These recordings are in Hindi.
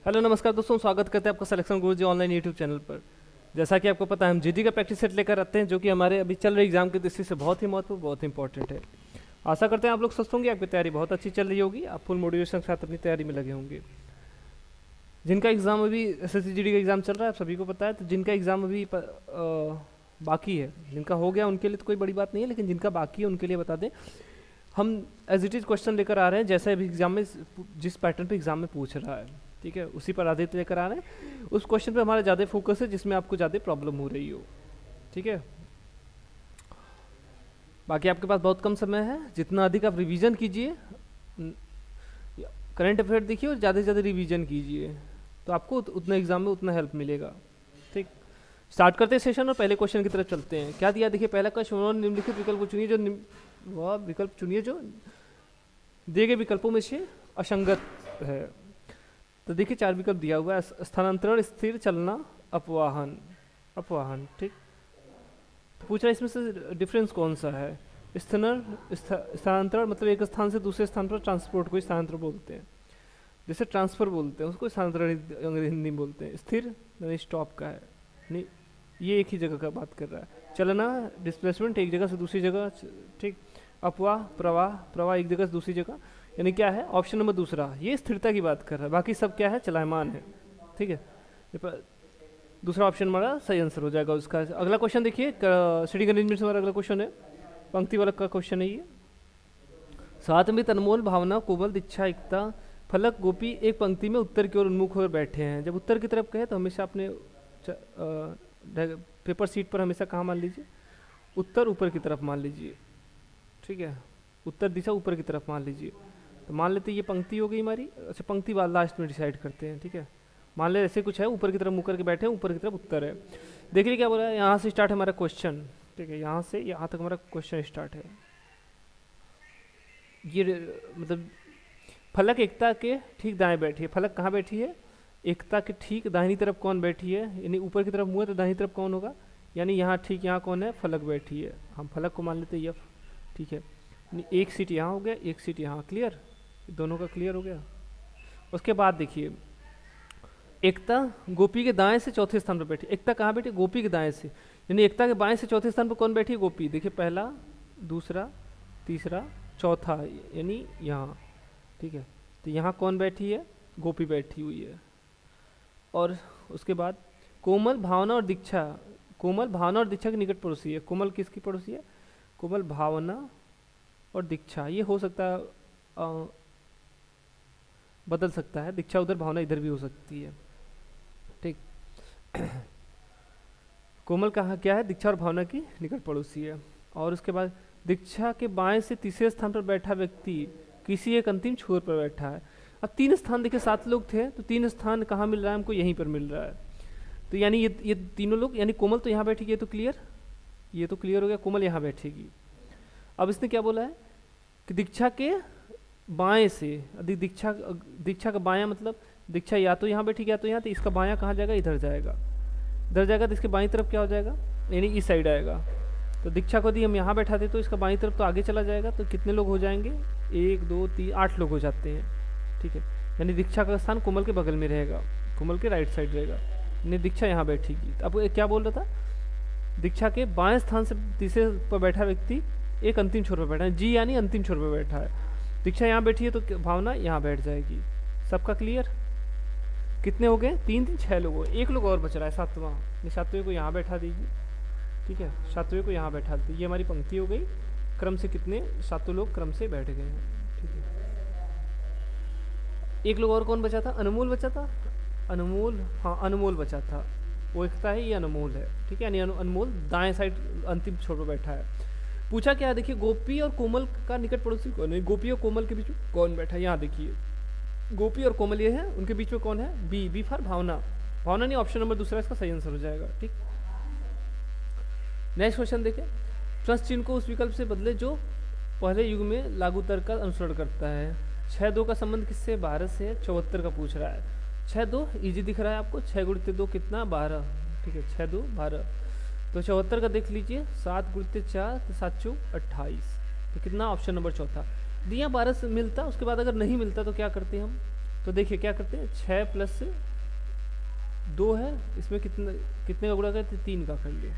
हेलो नमस्कार दोस्तों, स्वागत करते हैं आपका सिलेक्शन गुरुजी ऑनलाइन यूट्यूब चैनल पर। जैसा कि आपको पता है, हम जीडी का प्रैक्टिस सेट लेकर आते हैं, जो कि हमारे अभी चल रहे एग्जाम की दृष्टि से बहुत ही महत्वपूर्ण, बहुत ही इंपॉर्टेंट है। आशा करते हैं आप लोग स्वस्थ होंगे, आपकी तैयारी बहुत अच्छी चल रही होगी, आप फुल मोटिवेशन के साथ अपनी तैयारी में लगे होंगे। जिनका एग्जाम अभी एसएससी जीडी का एग्जाम चल रहा है, आप सभी को पता है। तो जिनका एग्जाम अभी बाकी है, जिनका हो गया उनके लिए तो कोई बड़ी बात नहीं है, लेकिन जिनका बाकी है उनके लिए बता दें, हम एज इट इज़ क्वेश्चन लेकर आ रहे हैं जैसे अभी एग्जाम में जिस पैटर्न पे एग्जाम में पूछ रहा है, ठीक है, उसी पर आधारित लेकर आ रहे हैं। उस क्वेश्चन पे हमारा ज़्यादा फोकस है जिसमें आपको ज़्यादा प्रॉब्लम हो रही हो, ठीक है। बाकी आपके पास बहुत कम समय है, जितना अधिक आप रिवीजन कीजिए, करंट अफेयर देखिए और ज़्यादा से ज़्यादा रिवीजन कीजिए, तो आपको उतना एग्जाम में उतना हेल्प मिलेगा। ठीक, स्टार्ट करते हैं सेशन और पहले क्वेश्चन की तरफ चलते हैं। क्या दिया देखिए, पहला क्वेश्चन, निम्नलिखित विकल्प को चुनिए जो वह विकल्प चुनिए जो दिए गए विकल्पों में से असंगत है। तो देखिए 4 विकल्प दिया हुआ है, स्थानांतरण, स्थिर, चलना, अपवाहन। अपवाहन, ठीक। तो पूछ रहा है इसमें से डिफरेंस कौन सा है। स्थानांतरण मतलब एक स्थान से दूसरे स्थान पर ट्रांसपोर्ट को स्थानांतरण बोलते हैं, जैसे ट्रांसफर बोलते हैं उसको स्थानांतरण हिंदी में बोलते हैं। स्थिर यानी स्टॉप का है, नहीं, ये एक ही जगह का बात कर रहा है। चलना डिस्प्लेसमेंट, एक जगह से दूसरी जगह, ठीक। अपवाह प्रवाह, प्रवाह एक जगह से दूसरी जगह, यानी क्या है, ऑप्शन नंबर दूसरा, ये स्थिरता की बात कर रहा है। बाकी सब क्या है, चलायमान है, ठीक है। दूसरा ऑप्शन हमारा सही आंसर हो जाएगा उसका। अगला क्वेश्चन देखिए, सीटिंग अरेंजमेंट से हमारा अगला क्वेश्चन है, पंक्ति वाला का क्वेश्चन है ये। सातवीं अनमोल, भावना, कोमल, दीक्षा, एकता, फलक, गोपी एक पंक्ति में उत्तर की ओर उन्मुख होकर बैठे हैं। जब उत्तर की तरफ कहे तो हमेशा अपने पेपर सीट पर हमेशा कहाँ मान लीजिए, उत्तर ऊपर की तरफ मान लीजिए, ठीक है, उत्तर दिशा ऊपर की तरफ मान लीजिए। तो मान लेते ये पंक्ति हो गई हमारी। अच्छा, पंक्ति वाला लास्ट में डिसाइड करते हैं, ठीक है। मान ले ऐसे कुछ है, ऊपर की तरफ मुकर के बैठे हैं, ऊपर की तरफ उत्तर है। देखिए क्या बोल रहा है, यहाँ से स्टार्ट है हमारा क्वेश्चन, ठीक है, यहाँ से यहाँ तक हमारा क्वेश्चन स्टार्ट है। ये मतलब फलक एकता के ठीक दाएं बैठी है। फलक कहाँ बैठी है, एकता के ठीक दाहिनी तरफ कौन बैठी है, यानी ऊपर की तरफ मुँह है तो दाहिनी तरफ कौन होगा, यानी यहाँ ठीक यहाँ कौन है, फलक बैठी है। हम फलक को मान लेते हैं यफ, ठीक है। एक सीट यहाँ हो गया, एक सीट यहाँ, क्लियर, दोनों का क्लियर हो गया। उसके बाद देखिए, एकता गोपी के दाएं से चौथे स्थान पर बैठी। एकता कहाँ बैठी, गोपी के दाएं से, यानी एकता के बाएं से चौथे स्थान पर कौन बैठी है, गोपी। देखिए पहला, दूसरा, तीसरा, चौथा, यानी यहाँ, ठीक है। तो यहाँ कौन बैठी है, गोपी बैठी हुई है। और उसके बाद कोमल, भावना और दीक्षा। कोमल भावना और दीक्षा की निकट पड़ोसी है। कोमल किसकी पड़ोसी है, कोमल भावना और दीक्षा। ये हो सकता है बदल सकता है, दीक्षा उधर, भावना इधर भी हो सकती है, ठीक। कोमल कहाँ क्या है, दीक्षा और भावना की निकट पड़ोसी है। और उसके बाद दीक्षा के बाएं से तीसरे स्थान पर बैठा व्यक्ति किसी एक अंतिम छोर पर बैठा है। अब 3 स्थान देखिए, 7 लोग थे, तो 3 स्थान कहाँ मिल रहा है हमको, यहीं पर मिल रहा है। तो यानी ये तीनों लोग, यानी कोमल तो यहाँ बैठेगी, ये तो क्लियर, ये तो क्लियर हो गया, कोमल यहाँ बैठेगी। अब इसने क्या बोला है कि दीक्षा के बाएं से, दीक्षा का बायां मतलब दीक्षा या तो यहाँ बैठी, या तो यहाँ, तो इसका बायां कहाँ जाएगा, इधर जाएगा, इधर जाएगा, तो इसके बाईं तरफ क्या हो जाएगा, यानी इस साइड आएगा। तो दीक्षा को यदि हम यहाँ बैठाते तो इसका बाईं तरफ तो आगे चला जाएगा। तो कितने लोग हो जाएंगे, 1 2 3 8 लोग हो जाते हैं, ठीक है। यानी दीक्षा का स्थान कोमल के बगल में रहेगा, कोमल के राइट साइड रहेगा, यानी दीक्षा यहाँ बैठेगी। अब क्या बोल रहा था, दीक्षा के बाएं स्थान से तीसरे पर बैठा व्यक्ति एक अंतिम छोर पर बैठा है, जी यानी अंतिम छोर पर बैठा है। दीक्षा यहाँ बैठी है तो भावना यहाँ बैठ जाएगी। सबका क्लियर, कितने हो गए, 3 3 6 लोग हो, 1 लोग और बच रहा है, 7वां। सातवें को यहाँ बैठा दीजिए, ठीक है, 7वें को यहाँ बैठा दीजिए। ये हमारी पंक्ति हो गई, क्रम से कितने 7 लोग क्रम से बैठ गए हैं, ठीक है। 1 लोग और कौन बचा था, अनमोल बचा था, अनमोल, हाँ अनमोल बचा था, वो एकता है, ये अनमोल है, ठीक है। यानी अनमोल दाएं साइड अंतिम छोर पर बैठा है। पूछा क्या है, देखिए गोपी और कोमल का निकट पड़ोसी कौन है, गोपी और कोमल के बीच में कौन बैठा है, यहाँ देखिए गोपी और कोमल ये है, उनके बीच में कौन है, बी फॉर भावना। भावना नहीं, ऑप्शन नंबर दूसरा इसका सही आंसर हो जाएगा, ठीक। नेक्स्ट क्वेश्चन देखें, प्रश्न चिन्ह को उस विकल्प से बदले जो पहले युग में लागू तर्क का अनुसरण करता है। 6 2 का संबंध किससे, 12 से। 74 का पूछ रहा है। 6 2 इजी दिख रहा है आपको, 6 × 2 कितना, 12, ठीक है, 6 2 12। तो 74 का देख लीजिए, 7 × 4 तो 7 4 28, तो कितना, ऑप्शन नंबर चौथा। दिया 12 से मिलता, उसके बाद अगर नहीं मिलता तो क्या करते हैं हम, तो देखिए क्या करते हैं, 6 प्लस 2 है, इसमें कितने कितने का गुणा करते, 3 का कर लिए,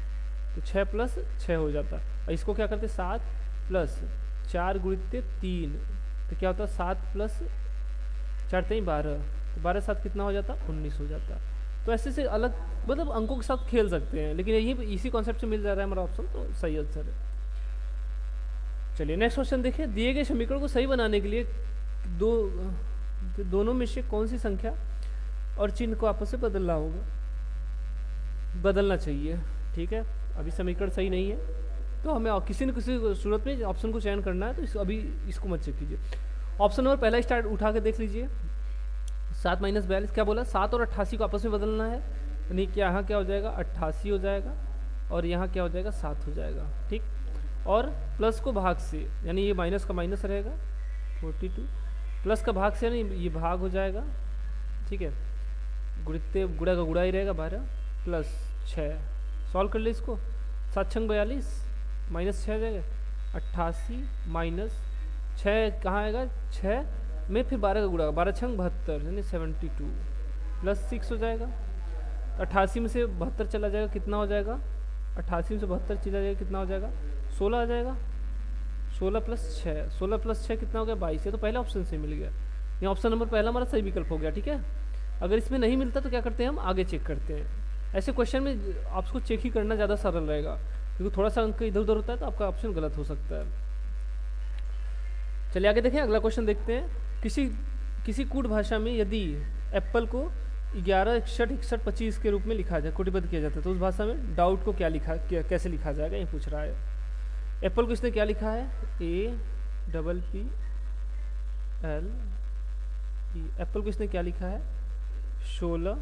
तो 6 प्लस 6 हो जाता। और इसको क्या करते, 7 प्लस 4 गुणित 3, तो क्या होता है 7 प्लस 4 3 12, तो 12 7 कितना हो जाता, 19 हो जाता। तो ऐसे से अलग मतलब अंकों के साथ खेल सकते हैं, लेकिन यही इसी कॉन्सेप्ट से मिल जा रहा है हमारा ऑप्शन, तो सही आंसर है। चलिए नेक्स्ट क्वेश्चन देखिए, दिए गए समीकरण को सही बनाने के लिए दोनों में से कौन सी संख्या और चिन्ह को आपस में बदलना होगा, बदलना चाहिए। ठीक है, अभी समीकरण सही नहीं है तो हमें किसी न किसी सूरत में ऑप्शन को चयन करना है, तो अभी इसको मत चेक कीजिए। ऑप्शन नंबर पहला स्टार्ट उठा के देख लीजिए, 7 माइनस 42 क्या बोला, 7 और 88 को आपस में बदलना है, यानी कि यहाँ क्या हो जाएगा 88 हो जाएगा और यहाँ क्या हो जाएगा 7 हो जाएगा। ठीक, और प्लस को भाग से, यानी ये माइनस का माइनस रहेगा 42, प्लस का भाग से यानी ये भाग हो जाएगा। ठीक है, गुणित गुणा का गुणा ही रहेगा 12 प्लस 6, सॉल्व कर ले इसको, 7 6 42 माइनस 6 जाएगा 88 माइनस 6 कहाँ आएगा 6 में फिर 12 का गुणा, 12 6 72 यानी 72 प्लस 6 हो जाएगा। 88 में से 72 चला जाएगा, कितना हो जाएगा 88 में से 72 चला जाएगा, कितना हो जाएगा 16 आ जाएगा। 16 प्लस 6, 16 प्लस 6 कितना हो गया 22, ये तो पहला ऑप्शन से मिल गया, ये ऑप्शन नंबर पहला हमारा सही विकल्प हो गया। ठीक है, अगर इसमें नहीं मिलता तो क्या करते हैं हम आगे चेक करते हैं। ऐसे क्वेश्चन में आपको चेक ही करना ज़्यादा सरल रहेगा, क्योंकि थोड़ा सा अंक इधर उधर होता है तो आपका ऑप्शन गलत हो सकता है। चलिए आगे देखें, अगला क्वेश्चन देखते हैं। किसी कूट भाषा में यदि एप्पल को 11 61 61 25 के रूप में लिखा जाए, कोटिबद्ध किया जाता है, तो उस भाषा में डाउट को कैसे लिखा जाएगा ये पूछ रहा है। एप्पल को इसने क्या लिखा है, APPLE, एप्पल को इसने क्या लिखा है 16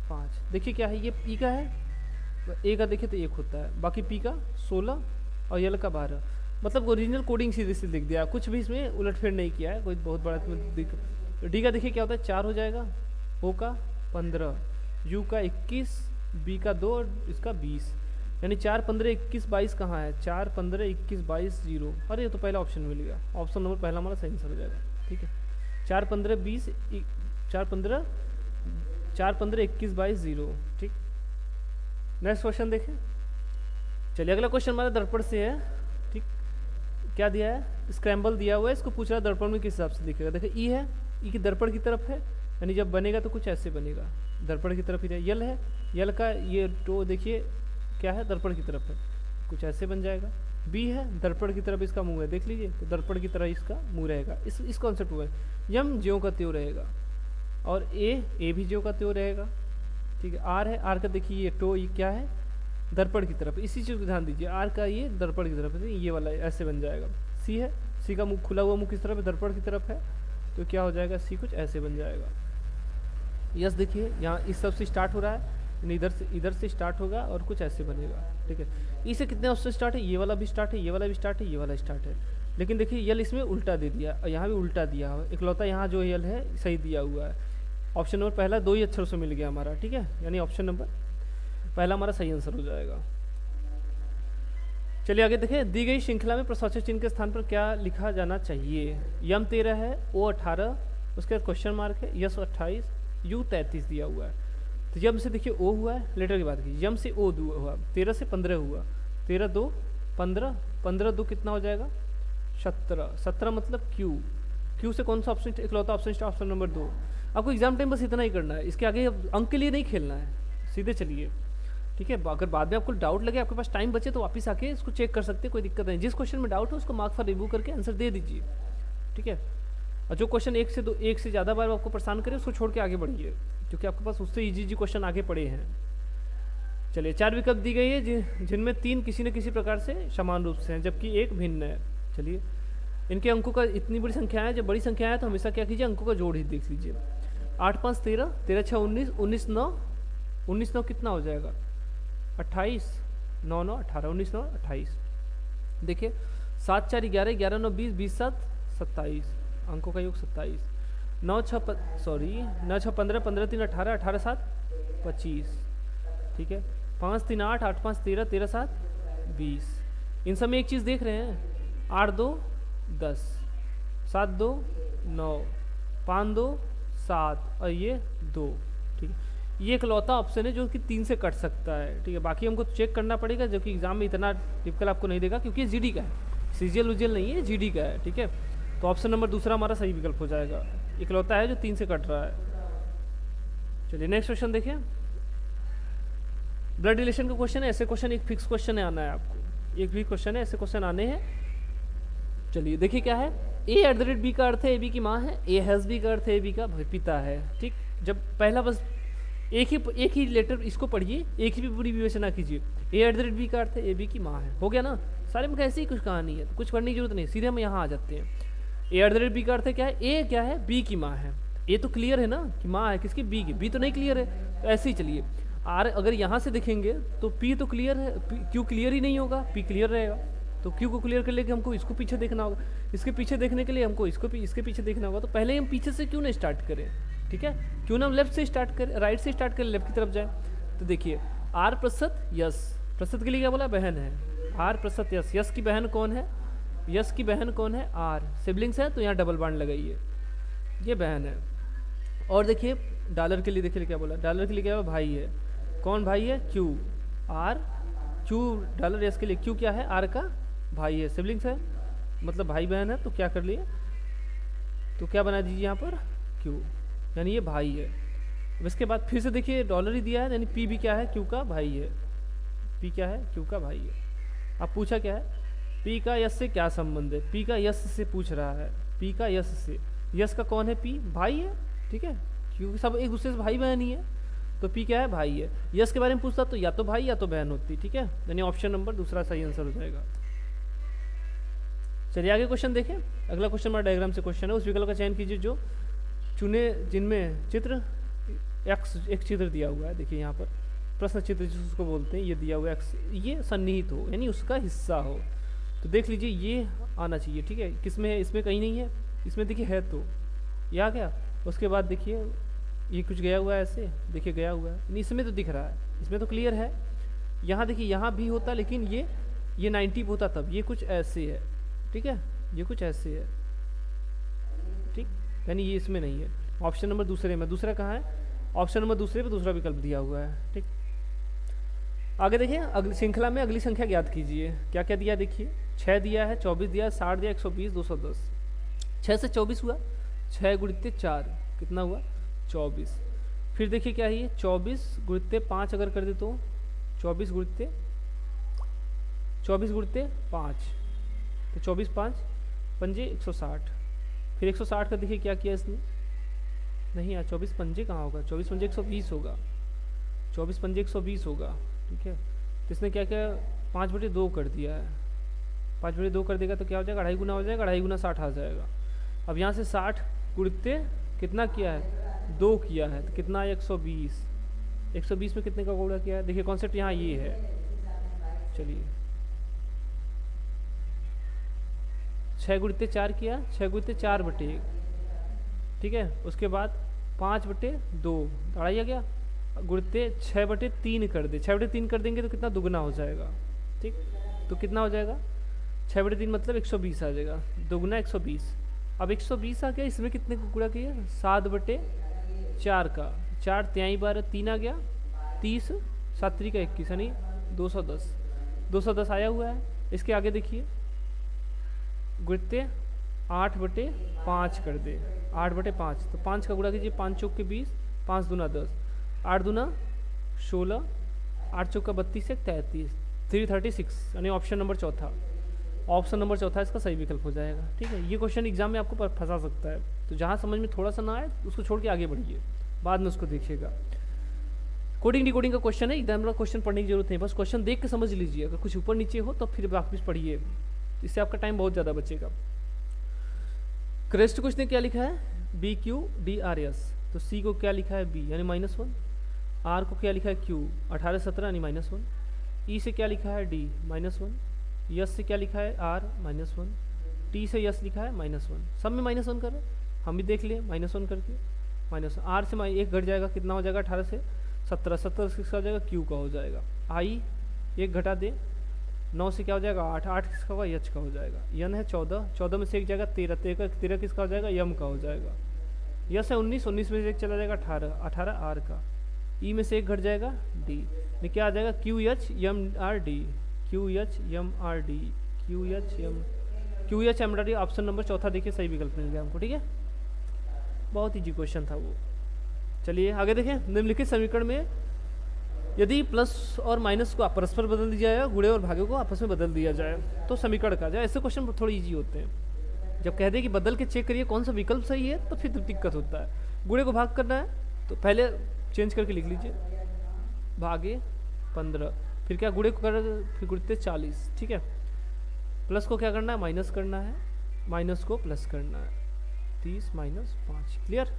5। देखिए क्या है, ये पी का है, ए का देखिए तो 1 होता है, बाकी पी का 16 और यल का 12, मतलब ओरिजिनल कोडिंग सीधे से लिख दिया, कुछ भी इसमें उलटफेर नहीं किया है, कोई बहुत बड़ा इसमें डी का देखिए क्या होता है 4 हो जाएगा, ओ का 15, यू का 21, बी का 2 और इसका 20, यानी 4 15 21 22 कहाँ है, 4 15 21 22 0। अरे ये तो पहला ऑप्शन मिल गया, ऑप्शन नंबर पहला हमारा सही आंसर हो जाएगा। ठीक है, 4 15 20 4 15 21 22 0। ठीक, नेक्स्ट क्वेश्चन देखें। चलिए अगला क्वेश्चन हमारा दर्पण से है। ठीक, क्या दिया है, स्क्रैम्बल दिया हुआ है, इसको पूछ रहा है दर्पण में किस हिसाब से दिखेगा। देखिए ई है, ई की दर्पण की तरफ है, यानी जब बनेगा तो कुछ ऐसे बनेगा, दर्पण की तरफ ही रहे। यल है, यल का ये टो देखिए क्या है, दर्पण की तरफ है, कुछ ऐसे बन जाएगा। बी है, दर्पण की तरफ इसका मुंह है, देख लीजिए तो दर्पण की तरह इसका मुंह रहेगा, इस कॉन्सेप्ट में। यम ज्यों का त्यों रहेगा, और ए भी ज्यों का त्यों रहेगा। ठीक है, आर है, आर का देखिए ये टो, ये क्या है दर्पण की तरफ, इसी चीज़ को ध्यान दीजिए, आर का ये दर्पण की तरफ है, ये वाला ऐसे बन जाएगा। सी है, सी का मुंह खुला हुआ मुंह किस तरफ है, दर्पण की तरफ है, तो क्या हो जाएगा सी कुछ ऐसे बन जाएगा। यस देखिए यहाँ इस सब से स्टार्ट हो रहा है, इधर से स्टार्ट होगा और कुछ ऐसे बनेगा। ठीक है, ई से कितने ऑप्शन स्टार्ट है, ये वाला भी स्टार्ट है, ये वाला भी स्टार्ट है, ये वाला स्टार्ट है, लेकिन देखिए यल इसमें उल्टा दे दिया और यहाँ भी उल्टा दिया हुआ, इकलौता यहाँ जो यल है सही दिया हुआ है। ऑप्शन नंबर पहला 2 ही अक्षरों से मिल गया हमारा। ठीक है, यानी ऑप्शन नंबर पहला हमारा सही आंसर हो जाएगा। चलिए आगे देखें, दी गई श्रृंखला में प्रश्नवाचक चिन्ह के स्थान पर क्या लिखा जाना चाहिए। यम 13 है, ओ 18, उसके बाद क्वेश्चन मार्क है, यस 28, यू 33 दिया हुआ है। तो यम से देखिए ओ हुआ है, लेटर की बात की, यम से ओ हुआ, 13 से 15 हुआ, 13 2 15, 15 2 कितना हो जाएगा 17, 17 मतलब क्यू से कौन सा ऑप्शन, इकलौता ऑप्शन ऑप्शन नंबर 2। आपको एग्जाम टाइम बस इतना ही करना है, इसके आगे अंक के लिए नहीं खेलना है, सीधे चलिए। ठीक है, अगर बाद में आपको डाउट लगे, आपके पास टाइम बचे तो वापस आके इसको चेक कर सकते हैं, कोई दिक्कत नहीं। जिस क्वेश्चन में डाउट हो उसको मार्क फॉर रिव्यू करके आंसर दे दीजिए। ठीक है, और जो क्वेश्चन एक से ज़्यादा बार आपको परेशान करे उसको छोड़ के आगे बढ़िए, क्योंकि आपके पास उससे इजी क्वेश्चन आगे पड़े हैं। चलिए 4 विकल्प दी गई है जिनमें 3 किसी न किसी प्रकार से समान रूप से हैं, जबकि 1 भिन्न है। चलिए इनके अंकों का, इतनी बड़ी संख्या है, जब बड़ी संख्या है तो हमेशा क्या कीजिए अंकों का जोड़ ही देख लीजिए। 8 5 13, 13 6 19, 19 9, 19 9 कितना हो जाएगा 28, 9 9 18, 19 9 28। देखिए 7 4 11, 11 9 20, 20 7 27, अंकों का योग 27। 9 6 15, 15 3 18, 18 7 25। ठीक है, 5 3 8, 8 5 13, 13 7 20। इन सब में एक चीज़ देख रहे हैं, 8 2 10, 7 2 9, 5 2 7 और ये 2। ठीक है, ये इकलौता ऑप्शन है जो कि 3 से कट सकता है। ठीक है, बाकी हमको चेक करना पड़ेगा, जो कि एग्जाम में इतना टिपिकल आपको नहीं देगा क्योंकि जीडी का है, सीजीएल उजीएल नहीं है, जीडी का है। ठीक है, तो ऑप्शन नंबर दूसरा हमारा सही विकल्प हो जाएगा, इकलौता है जो 3 से कट रहा है। चलिए नेक्स्ट क्वेश्चन देखिए, ब्लड रिलेशन का क्वेश्चन है। ऐसे क्वेश्चन एक फिक्स क्वेश्चन है, आना है आपको, एक भी क्वेश्चन है, ऐसे क्वेश्चन आने हैं। चलिए देखिए क्या है, a@b का अर्थ है ए बी की माँ है, ए हैज़ बी का अर्थ है ए बी का पिता है। ठीक, जब पहला बस एक ही लेटर इसको पढ़िए, एक ही भी पूरी विवेचना कीजिए। a@b का अर्थ है ए बी की माँ है, हो गया ना। सारे में ऐसे ही कुछ कहानी है, कुछ पढ़ने की जरूरत नहीं, सीधे हम यहाँ आ जाते हैं। a@b का अर्थ है क्या है, ए क्या है, बी की माँ है। ए तो क्लियर है ना कि माँ है किसकी, बी की, बी तो नहीं क्लियर है, तो ऐसे ही चलिए। आर अगर यहाँ से देखेंगे तो पी तो क्लियर है, क्यू क्लियर ही नहीं होगा, पी क्लियर रहेगा। तो क्यू को क्लियर कर लेके हमको इसको पीछे देखना होगा, इसके पीछे देखने के लिए हमको इसके पीछे देखना होगा। तो पहले हम पीछे से क्यों ना स्टार्ट करें, ठीक है, क्यों ना हम लेफ्ट से स्टार्ट करें, राइट से स्टार्ट करें, लेफ्ट की तरफ जाए। तो देखिए आर प्रसत यस, प्रसत के लिए क्या बोला, बहन है, आर प्रसत यस, यस की बहन कौन है, यस की बहन कौन है, आर, सिबलिंग्स है तो यहाँ डबल बांड लगाइए, ये बहन है। और देखिए डॉलर के लिए देखिए क्या बोला, डॉलर के लिए क्या बोला, भाई है, कौन भाई है, Q, R Q, dollar yes के लिए क्यू क्या है, आर का भाई है, सिबलिंग्स है मतलब भाई बहन है, तो क्या कर लिए, तो क्या बना दीजिए यहाँ पर क्यू, यानी ये भाई है। अब इसके बाद फिर से देखिए डॉलर ही दिया है, यानी पी भी क्या है, क्यू का भाई है, पी क्या है, क्यू का भाई है। अब पूछा क्या है, पी का यस से क्या संबंध है, पी का यस से पूछ रहा है, पी का यस से, यस का कौन है, पी भाई है, ठीक है, क्योंकि सब एक दूसरे से भाई बहन ही है, तो पी क्या है, भाई है। यस के बारे में पूछता तो या तो भाई या तो बहन होती, ठीक है, यानी ऑप्शन नंबर दूसरा सही आंसर हो जाएगा। चलिए आगे क्वेश्चन देखें, अगला क्वेश्चन हमारा डायग्राम से क्वेश्चन है, उस विकल्प का चयन कीजिए जो चुने जिनमें चित्र एक्स, एक चित्र दिया हुआ है, देखिए यहाँ पर प्रश्न चित्र जिसको बोलते हैं, ये दिया हुआ है एक्स, ये सन्निहित हो यानी उसका हिस्सा हो, तो देख लीजिए ये आना चाहिए, ठीक है, किसमें है, इसमें कहीं नहीं है, इसमें देखिए है तो ये आ गया। उसके बाद देखिए ये कुछ गया हुआ है ऐसे, देखिए गया हुआ है, नहीं इसमें तो दिख रहा है, इसमें तो क्लियर है। यहाँ देखिए यहाँ भी होता, लेकिन ये 90 होता तब, ये कुछ ऐसे है, ठीक है, ये कुछ ऐसे है, ठीक, यानी ये इसमें नहीं है, ऑप्शन नंबर दूसरे में, दूसरा कहाँ है, ऑप्शन नंबर दूसरे पे दूसरा विकल्प दिया हुआ है, ठीक। आगे देखिए अगली श्रृंखला में अगली संख्या ज्ञात कीजिए, क्या क्या दिया देखिए, 6 दिया है, 24 दिया है, 60 दिया, 120, 210। 6 से 24 हुआ, 6 गुणित 4 कितना हुआ, 24। फिर देखिए क्या है ये 24 गुणित 5 अगर कर दे तो 24 गुणित 5, तो 24 5 पंजे 160। फिर 160 का देखिए क्या किया इसने, नहीं यार 24 पंजे कहाँ होगा, 24 पंजे 120 होगा, 24 पंजे 120 होगा, ठीक है। तो इसने क्या किया, 5/2 कर दिया है, 5/2 कर देगा तो क्या हो जाएगा, 2.5 गुना हो जाएगा, 2.5 गुना 60 आ जाएगा। अब यहाँ से 60 गुणित कितना किया है, 2 किया है, तो कितना है 120, 120 में कितने का गुणा किया है, देखिए कॉन्सेप्ट यहाँ ये है। चलिए 6 गुणित 4 किया, 6 गुणित 4/1, ठीक है। उसके बाद 5/2 अढ़ाई आ गया, गुणित 6/3 कर दे, 6/3 कर देंगे तो कितना दुगना हो जाएगा, ठीक, तो कितना हो जाएगा 6/3 मतलब 120 आ जाएगा, दुगना 120। अब 120 आ गया, इसमें कितने को गुणा किया, 7/4 का, 4 त्याई 12 3 आ गया, 30 7 का 21 यानी 210, 210 आया हुआ है। इसके आगे देखिए गुणित 8/5 कर दे, 8/5, तो 5 का गुणा कीजिए, 5 चौक के 20, 5 दूना 10, 8 दूना 16, 8 चौक का 32 1 33, 336 यानी ऑप्शन नंबर चौथा, ऑप्शन नंबर चौथा इसका सही विकल्प हो जाएगा, ठीक है। ये क्वेश्चन एग्जाम में आपको फंसा सकता है, तो जहाँ समझ में थोड़ा सा ना आए उसको छोड़ के आगे बढ़िए, बाद में उसको देखिएगा। कोडिंग डिकोडिंग का क्वेश्चन है, एकदम बड़ा क्वेश्चन पढ़ने की जरूरत नहीं, बस क्वेश्चन देख के समझ लीजिए, अगर कुछ ऊपर नीचे हो तो फिर वापस पढ़िए, इससे आपका टाइम बहुत ज़्यादा बचेगा। क्रेस्ट कुछ ने क्या लिखा है, BQDRS, तो C को क्या लिखा है B यानी -1, R को क्या लिखा है Q 18 17 यानी -1, E से क्या लिखा है D -1, यस से क्या लिखा है R -1, T से यस लिखा है -1, सब में -1 कर रहे, हम भी देख लिए -1 करके, -1, R से एक घट जाएगा, कितना हो जाएगा 18 से 17, 17 किसका हो जाएगा, Q का हो जाएगा। I एक घटा दे, 9 से क्या हो जाएगा 8, 8 किसका होगा यच का हो जाएगा। यन है 14, 14 में से एक जाएगा 13, 13 किसका हो जाएगा यम का हो जाएगा। यस है 19, 19 में से एक चला जाएगा 18, 18 आर का। ई में से एक घट जाएगा डी, ये क्या आ जाएगा Q H M R D, Q H M R D, Q H M R D. Option number चौथा देखिए सही विकल्प मिल गया हमको। ठीक है, बहुत ईजी क्वेश्चन था वो। चलिए आगे देखें, निम्नलिखित समीकरण में यदि प्लस और माइनस को परस्पर बदल दिया जाए, गुणे और भागे को आपस में बदल दिया जाए तो समीकरण का जाए। ऐसे क्वेश्चन थोड़े इजी होते हैं। जब कह दे कि बदल के चेक करिए कौन सा विकल्प सही है तो फिर दिक्कत होता है। गुणे को भाग करना है तो पहले चेंज करके लिख लीजिए, भागे 15, फिर क्या गुणे को कर फिर गुणते 40। ठीक है, प्लस को क्या करना है माइनस करना है, माइनस को प्लस करना है, 30 माइनस 5। क्लियर,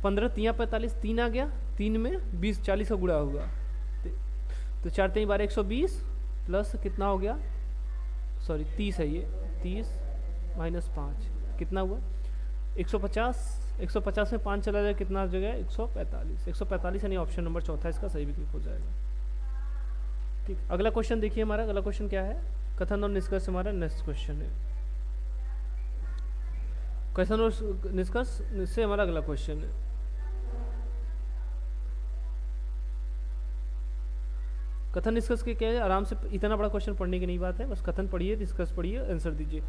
15 3 45, 3 आ गया, 3 में 20 40 का गुणा होगा तो 4 3 12 120 प्लस कितना हो गया, सॉरी 30 है ये, 30 माइनस 5 कितना हुआ 150, 150 में 5 चला जाए कितना हो जाएगा 145, 145 यानी ऑप्शन नंबर चौथा इसका सही विकल्प हो जाएगा। ठीक, अगला क्वेश्चन देखिए हमारा। अगला क्वेश्चन क्या है, कथन और निष्कर्ष हमारा नेक्स्ट क्वेश्चन है। कथन और निष्कर्ष से हमारा अगला क्वेश्चन है। कथन निष्कर्ष के क्या है, आराम से, इतना बड़ा क्वेश्चन पढ़ने की नहीं बात है, बस कथन पढ़िए, निष्कर्ष पढ़िए, आंसर दीजिए।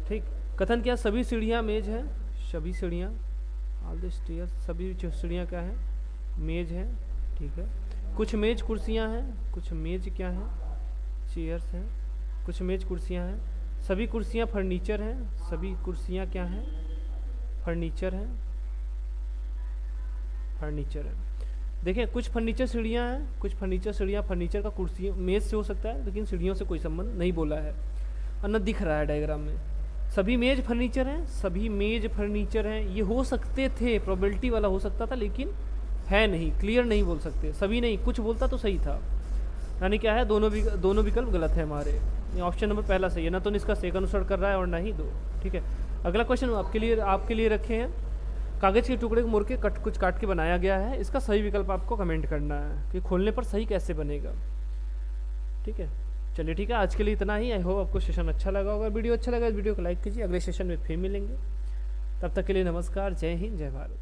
ठीक, कथन क्या, सभी सीढ़ियाँ मेज है, सभी सीढ़ियाँ ऑल द स्टेयर्स, सभी सीढ़ियाँ क्या है मेज है। ठीक है, कुछ मेज कुर्सियाँ हैं, कुछ मेज क्या है चेयर्स हैं, कुछ मेज कुर्सियाँ हैं, सभी कुर्सियाँ फर्नीचर हैं, सभी कुर्सियाँ क्या हैं फर्नीचर हैं, फर्नीचर है। देखिए कुछ फर्नीचर सीढ़ियाँ हैं, कुछ फर्नीचर सीढ़ियाँ, फर्नीचर का कुर्सी मेज से हो सकता है लेकिन सीढ़ियों से कोई संबंध नहीं बोला है और न दिख रहा है डायग्राम में। सभी मेज फर्नीचर हैं, सभी मेज फर्नीचर हैं, ये हो सकते थे, प्रोबेबिलिटी वाला हो सकता था लेकिन है नहीं, क्लियर नहीं बोल सकते, सभी नहीं, कुछ बोलता तो सही था। यानी क्या है दोनों विकल्प गलत है हमारे। ये ऑप्शन नंबर पहला सही है, ना तो इसका सेकंड अनुसरण कर रहा है और ना ही दो। ठीक है, अगला क्वेश्चन आपके लिए रखे हैं, कागज़ के टुकड़े को मोड़ के कुछ काट के बनाया गया है, इसका सही विकल्प आपको कमेंट करना है कि खोलने पर सही कैसे बनेगा। ठीक है, चलिए ठीक है, आज के लिए इतना ही। आई होप आपको सेशन अच्छा लगा होगा। वीडियो अच्छा लगा इस वीडियो को लाइक कीजिए, अगले सेशन में फिर मिलेंगे। तब तक के लिए नमस्कार, जय हिंद, जय भारत।